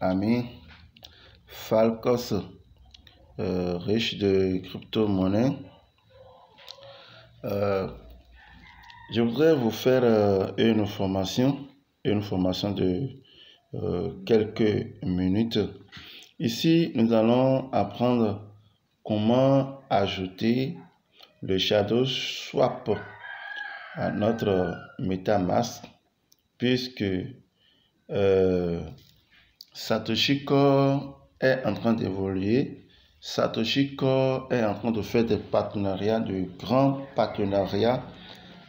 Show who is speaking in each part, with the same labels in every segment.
Speaker 1: ami Falcos, riche de crypto-monnaies. Je voudrais vous faire une formation de quelques minutes. Ici, nous allons apprendre comment ajouter le Shadow Swap à notre MetaMask, puisque Satoshi Core est en train d'évoluer. Satoshi Core est en train de faire des partenariats, de grands partenariats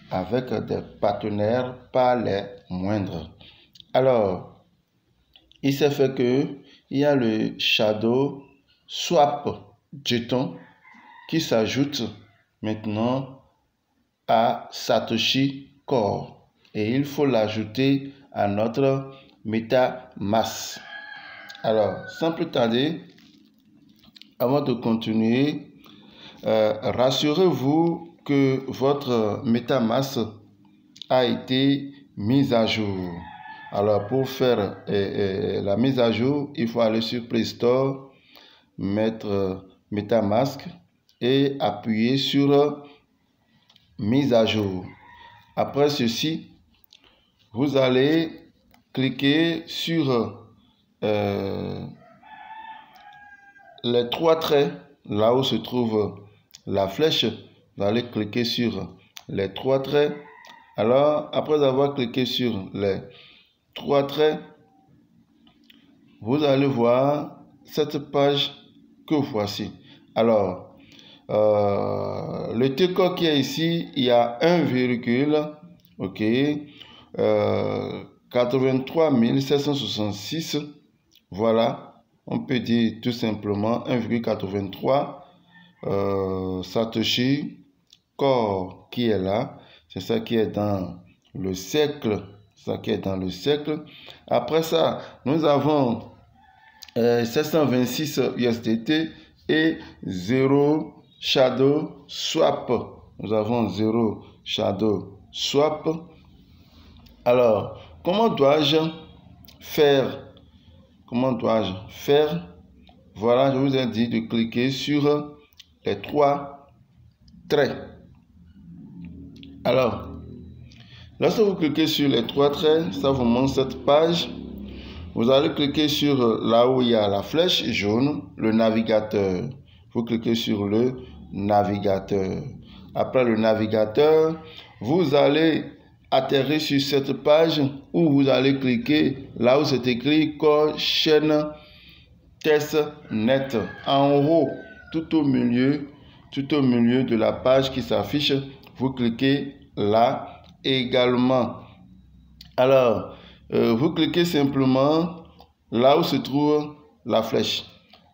Speaker 1: avec des partenaires pas les moindres. Alors, il s'est fait que il y a le Shadow Swap Jeton qui s'ajoute maintenant à Satoshi Core et il faut l'ajouter à notre MetaMask. Alors, sans plus tarder, avant de continuer, rassurez-vous que votre MetaMask a été mise à jour. Alors, pour faire la mise à jour, il faut aller sur Play Store, mettre MetaMask et appuyer sur mise à jour. Après ceci, vous allez cliquer sur les trois traits, là où se trouve la flèche. Vous allez cliquer sur les trois traits. Alors, après avoir cliqué sur les trois traits, vous allez voir cette page que voici. Alors, le T-code qui est ici, il y a 83 766. Voilà, on peut dire tout simplement 1,83 Satoshi Core qui est là. C'est ça qui est dans le cercle. Après ça, nous avons 726 USDT et 0 Shadow Swap. Nous avons 0 Shadow Swap. Alors, comment dois-je faire? Voilà, je vous ai dit de cliquer sur les trois traits. Alors, lorsque vous cliquez sur les trois traits, ça vous montre cette page. Vous allez cliquer sur là où il y a la flèche jaune, le navigateur. Vous cliquez sur le navigateur. Après le navigateur, vous allez atterrir sur cette page où vous allez cliquer là où c'est écrit Core Chain Testnet. En haut, tout au milieu de la page qui s'affiche, vous cliquez là également. Alors, vous cliquez simplement là où se trouve la flèche.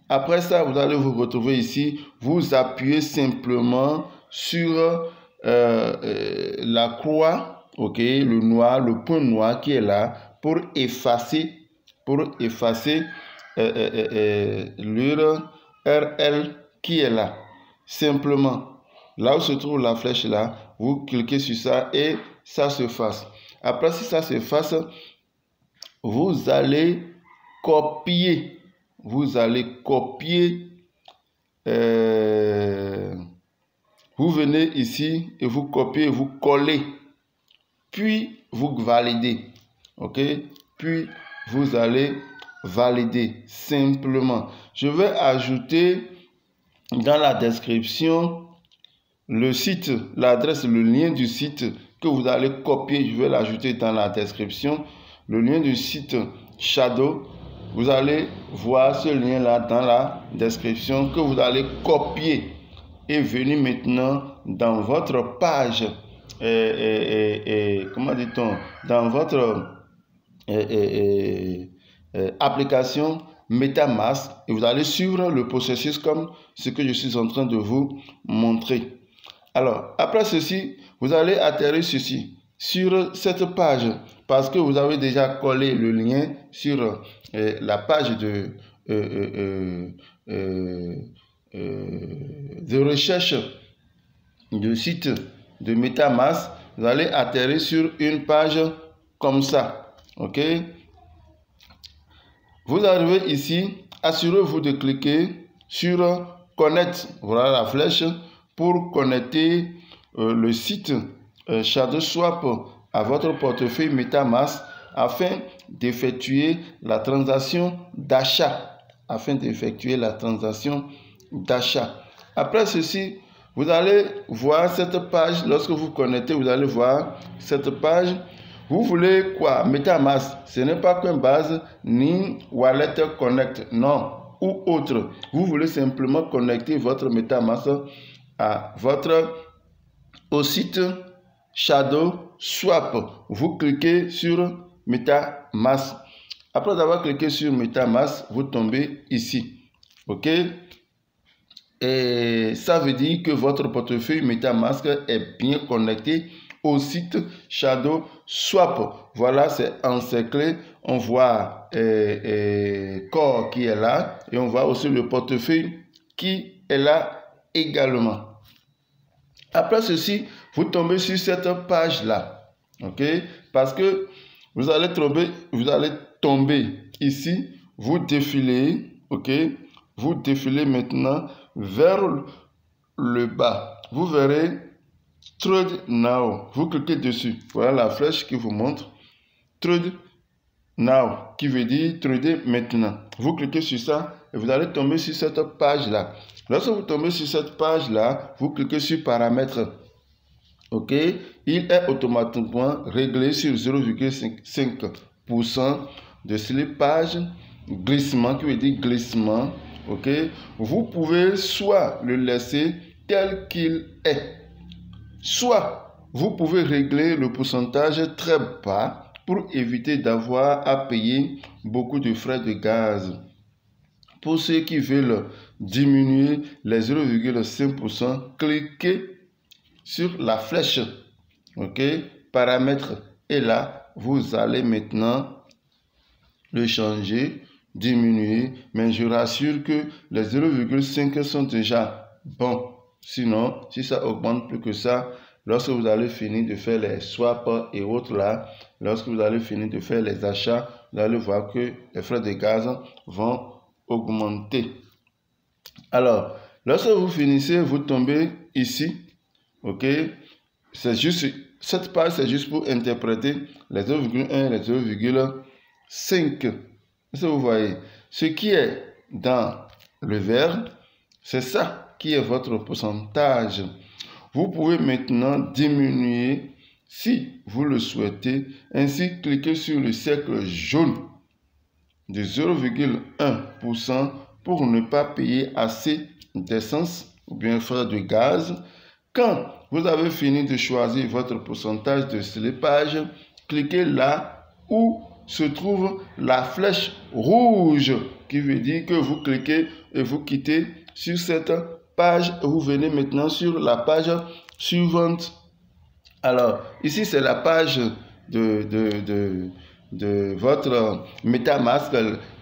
Speaker 1: Après ça, vous allez vous retrouver ici. Vous appuyez simplement sur la croix, le noir, le point noir qui est là pour effacer l'URL qui est là. Simplement, là où se trouve la flèche là, vous cliquez sur ça et ça s'efface. Après, si ça s'efface, vous allez copier. Vous venez ici et vous copiez, vous collez. Puis, vous validez. Puis, vous allez valider simplement. Je vais ajouter dans la description le site, l'adresse, le lien du site que vous allez copier. Je vais l'ajouter dans la description. Le lien du site Shadow. Vous allez voir ce lien-là dans la description que vous allez copier et venir maintenant dans votre page, dans votre application MetaMask et vous allez suivre le processus comme ce que je suis en train de vous montrer. Alors, après ceci, vous allez atterrir sur cette page parce que vous avez déjà collé le lien sur la page de recherche de site de MetaMask. Vous allez atterrir sur une page comme ça. Vous arrivez ici, assurez-vous de cliquer sur Connect. Voilà la flèche pour connecter le site ShadowSwap à votre portefeuille MetaMask afin d'effectuer la transaction d'achat. Après ceci, vous allez voir cette page. Lorsque vous connectez, vous allez voir cette page. Vous voulez quoi? MetaMask, ce n'est pas Coinbase ni Wallet Connect, non, ou autre. Vous voulez simplement connecter votre MetaMask au site ShadowSwap. Vous cliquez sur MetaMask. Après avoir cliqué sur MetaMask, vous tombez ici. OK? Et ça veut dire que votre portefeuille MetaMask est bien connecté au site ShadowSwap. Voilà, c'est encerclé. On voit Core qui est là et on voit aussi le portefeuille qui est là également. Après ceci, vous tombez sur cette page-là. OK? Parce que vous allez tomber ici, vous défilez, OK? Vous défilez maintenant vers le bas. Vous verrez Trade Now. Vous cliquez dessus. Voilà la flèche qui vous montre Trade Now, qui veut dire trader maintenant. Vous cliquez sur ça et vous allez tomber sur cette page-là. Lorsque vous tombez sur cette page-là, vous cliquez sur Paramètres. OK? Il est automatiquement réglé sur 0,5% de slippage, glissement, qui veut dire glissement. OK? Vous pouvez soit le laisser tel qu'il est, soit vous pouvez régler le pourcentage très bas pour éviter d'avoir à payer beaucoup de frais de gaz. Pour ceux qui veulent diminuer les 0,5%, cliquez sur la flèche. OK? Paramètres. Et là, vous allez maintenant le changer, diminuer. Mais je rassure que les 0,5 sont déjà bons. Sinon, si ça augmente plus que ça, lorsque vous allez finir de faire les swaps et autres là, lorsque vous allez finir de faire les achats, vous allez voir que les frais de gaz vont augmenter. Alors, lorsque vous finissez, vous tombez ici. OK? C'est juste, cette page, c'est juste pour interpréter les 0,1 et les 0,5. Est-ce que vous voyez? Ce qui est dans le vert, c'est ça qui est votre pourcentage. Vous pouvez maintenant diminuer si vous le souhaitez. Ainsi, cliquez sur le cercle jaune de 0,1% pour ne pas payer assez d'essence ou bien frais de gaz. Quand vous avez fini de choisir votre pourcentage de slippage, cliquez là où se trouve la flèche rouge qui veut dire que vous cliquez et vous quittez sur cette page. Vous venez maintenant sur la page suivante. Alors, ici, c'est la page de votre MetaMask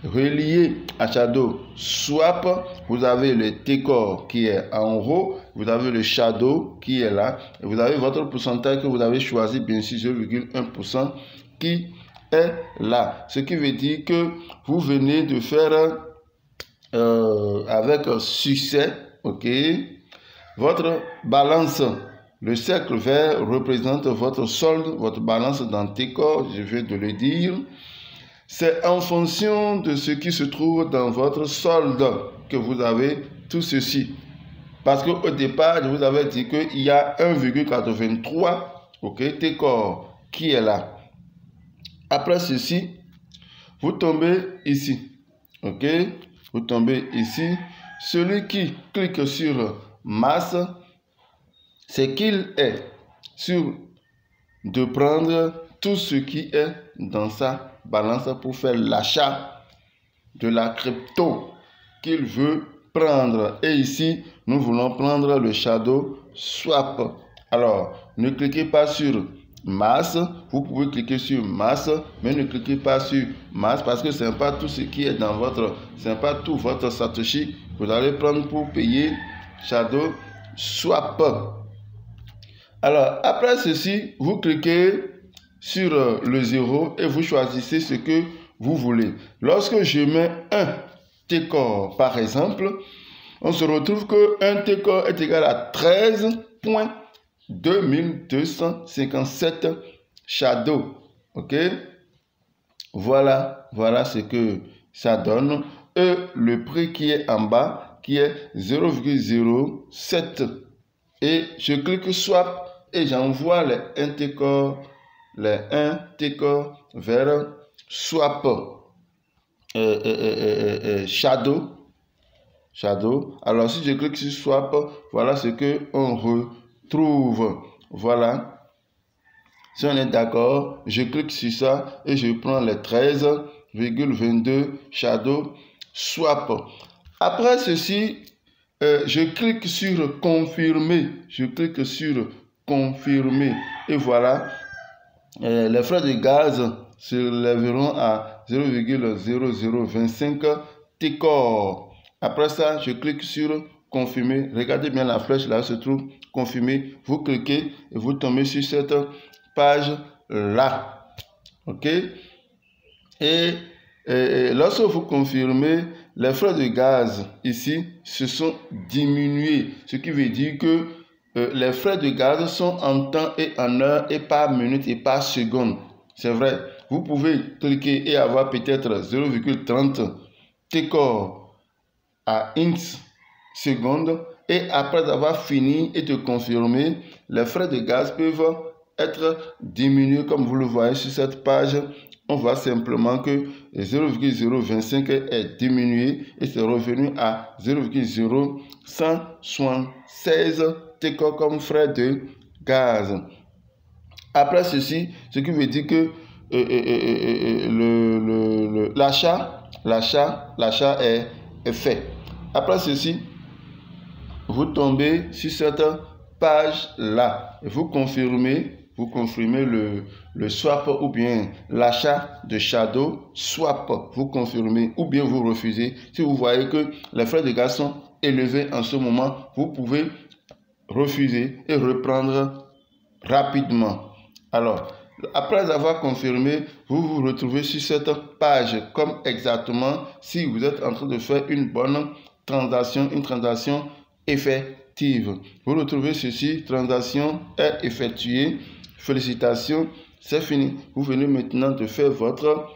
Speaker 1: relié à ShadowSwap. Vous avez le T-Core qui est en haut, vous avez le Shadow qui est là, et vous avez votre pourcentage que vous avez choisi, bien sûr 0,1% qui est là. Ce qui veut dire que vous venez de faire avec succès, OK, votre balance. Le cercle vert représente votre solde, votre balance dans T-Core, je viens de le dire. C'est en fonction de ce qui se trouve dans votre solde que vous avez tout ceci. Parce qu'au départ, je vous avais dit qu'il y a 1,83, OK, T-Core qui est là. Après ceci, vous tombez ici. OK, vous tombez ici. Celui qui clique sur masse, c'est qu'il est sûr de prendre tout ce qui est dans sa balance pour faire l'achat de la crypto qu'il veut prendre. Et ici, nous voulons prendre le ShadowSwap. Alors, ne cliquez pas sur masse. Vous pouvez cliquer sur masse, mais ne cliquez pas sur masse parce que ce n'est pas tout ce qui est dans votre, ce n'est pas tout votre Satoshi. Vous allez prendre pour payer ShadowSwap. Alors, après ceci, vous cliquez sur le 0 et vous choisissez ce que vous voulez. Lorsque je mets un T-Core, par exemple, on se retrouve que un T-Core est égal à 13.2257 shadow. Ok? Voilà ce que ça donne. Et le prix qui est en bas, qui est 0,07. Et je clique swap et j'envoie les 1 T-Core vers swap shadow. Alors si je clique sur swap, voilà ce que on retrouve. Voilà. Si on est d'accord, je clique sur ça et je prends les 13,22 shadow swap. Après ceci, je clique sur confirmer. Et voilà, les frais de gaz se lèveront à 0,0025 T-Core. Après ça, je clique sur confirmer. Regardez bien la flèche là se trouve confirmer. Vous cliquez et vous tombez sur cette page là. Ok? Et lorsque vous confirmez, les frais de gaz ici se sont diminués. Ce qui veut dire que les frais de gaz sont en temps et en heure et par minute et par seconde. C'est vrai. Vous pouvez cliquer et avoir peut-être 0,30 T-Core à 1 seconde. Et après avoir fini et de confirmer, les frais de gaz peuvent être diminués comme vous le voyez sur cette page. On voit simplement que 0,025 est diminué et c'est revenu à 0,0176 T-Core comme frais de gaz. Après ceci, ce qui veut dire que l'achat est fait. Après ceci, vous tombez sur cette page là et vous confirmez le swap ou bien l'achat de shadow swap. Vous confirmez ou bien vous refusez. Si vous voyez que les frais de gaz sont élevés en ce moment, vous pouvez refuser et reprendre rapidement. Alors, après avoir confirmé, vous vous retrouvez sur cette page comme exactement si vous êtes en train de faire une bonne transaction, une transaction effective. Vous retrouvez ceci, transaction est effectuée. Félicitations, c'est fini. Vous venez maintenant de faire votre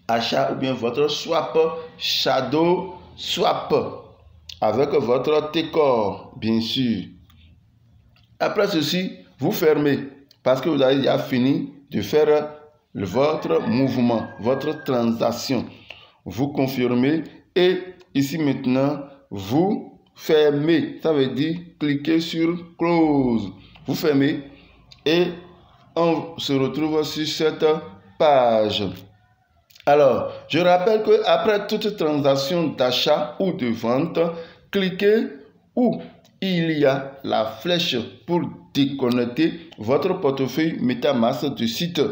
Speaker 1: achat ou bien votre swap, shadow swap, avec votre T-Core, bien sûr. Après ceci, vous fermez parce que vous avez déjà fini de faire votre mouvement, votre transaction. Vous confirmez et ici maintenant, vous fermez. Ça veut dire cliquez sur close. Vous fermez et on se retrouve sur cette page. Alors, je rappelle qu'après toute transaction d'achat ou de vente, cliquez où il y a la flèche pour déconnecter votre portefeuille MetaMask du site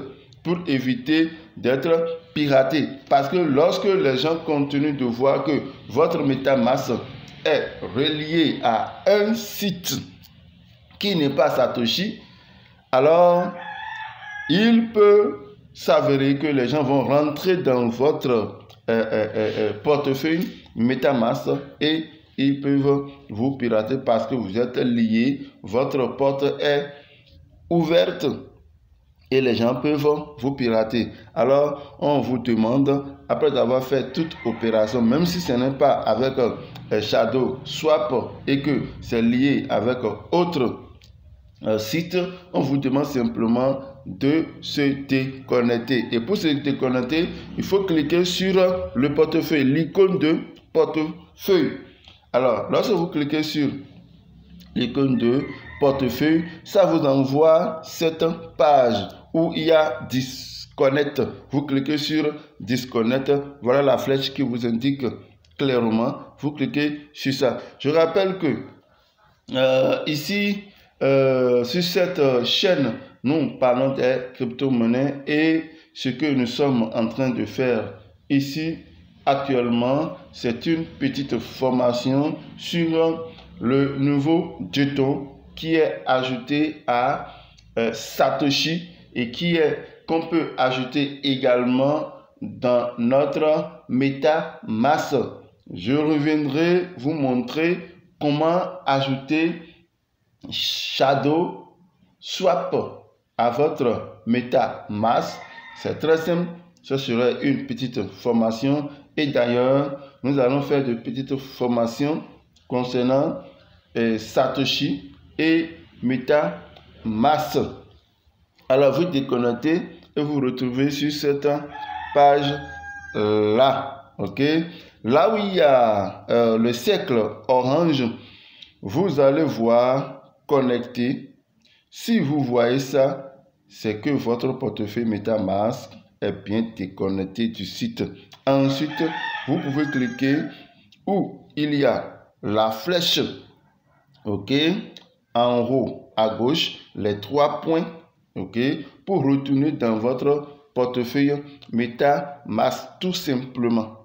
Speaker 1: pour éviter d'être piraté. Parce que lorsque les gens continuent de voir que votre MetaMask est relié à un site qui n'est pas Satoshi, alors il peut s'avérer que les gens vont rentrer dans votre portefeuille MetaMask et ils peuvent vous pirater parce que vous êtes lié, votre porte est ouverte et les gens peuvent vous pirater. Alors, on vous demande, après avoir fait toute opération, même si ce n'est pas avec Shadow Swap et que c'est lié avec autre site, on vous demande simplement de se déconnecter. Et pour se déconnecter, il faut cliquer sur le portefeuille, l'icône de portefeuille. Alors, lorsque vous cliquez sur l'icône de portefeuille, ça vous envoie cette page où il y a Disconnect. Vous cliquez sur Disconnect. Voilà la flèche qui vous indique clairement. Vous cliquez sur ça. Je rappelle que ici, sur cette chaîne, nous parlons des crypto-monnaies et ce que nous sommes en train de faire ici actuellement, c'est une petite formation sur le nouveau jeton qui est ajouté à Satoshi et qu'on peut ajouter également dans notre MetaMask. Je reviendrai vous montrer comment ajouter Shadow Swap à votre MetaMask. C'est très simple, ce serait une petite formation. Et d'ailleurs, nous allons faire de petites formations concernant Satoshi et MetaMask. Alors vous déconnectez et vous retrouvez sur cette page là. Ok, là où il y a le cercle orange, vous allez voir connecter. Si vous voyez ça, c'est que votre portefeuille MetaMask est bien déconnecté du site. Ensuite, vous pouvez cliquer où il y a la flèche, ok, en haut à gauche, les 3 points, ok, pour retourner dans votre portefeuille MetaMask, tout simplement.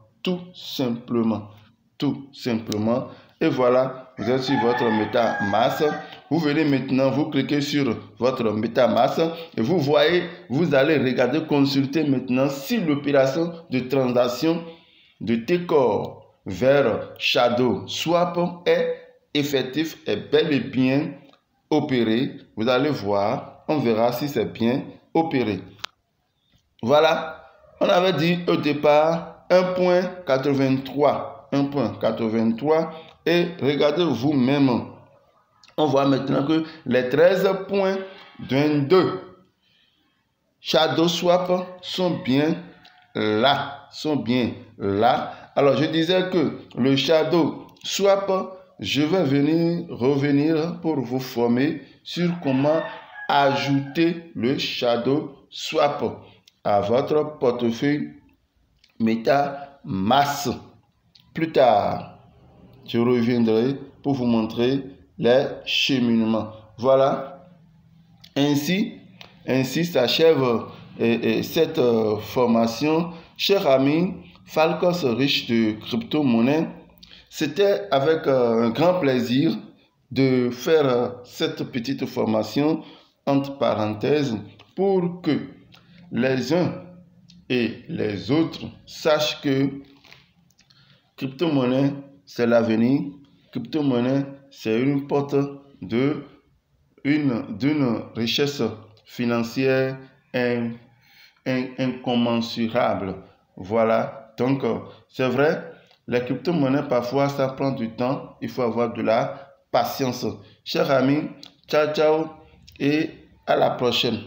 Speaker 1: Et voilà, vous êtes sur votre MetaMask. Vous venez maintenant, vous cliquez sur votre MetaMask et vous voyez, vous allez regarder, consulter maintenant si l'opération de transaction de T-Core vers Shadow Swap est effectif, est bel et bien opéré. Vous allez voir, on verra si c'est bien opéré. Voilà, on avait dit au départ 1.83 et regardez vous-même. On voit maintenant que les 13.22 Shadow Swap sont bien là. Alors, je disais que le Shadow Swap, je vais revenir pour vous former sur comment ajouter le Shadow Swap à votre portefeuille MetaMask. Plus tard, je reviendrai pour vous montrer les cheminements. Voilà. Ainsi s'achève cette formation. Chers amis, Falcos riche de crypto-monnaie, c'était avec un grand plaisir de faire cette petite formation entre parenthèses pour que les uns et les autres sachent que crypto-monnaie, c'est l'avenir. Crypto-monnaie, c'est une porte d'une richesse financière incommensurable. Voilà. Donc, c'est vrai, les crypto-monnaies, parfois, ça prend du temps. Il faut avoir de la patience. Chers amis, ciao, ciao et à la prochaine.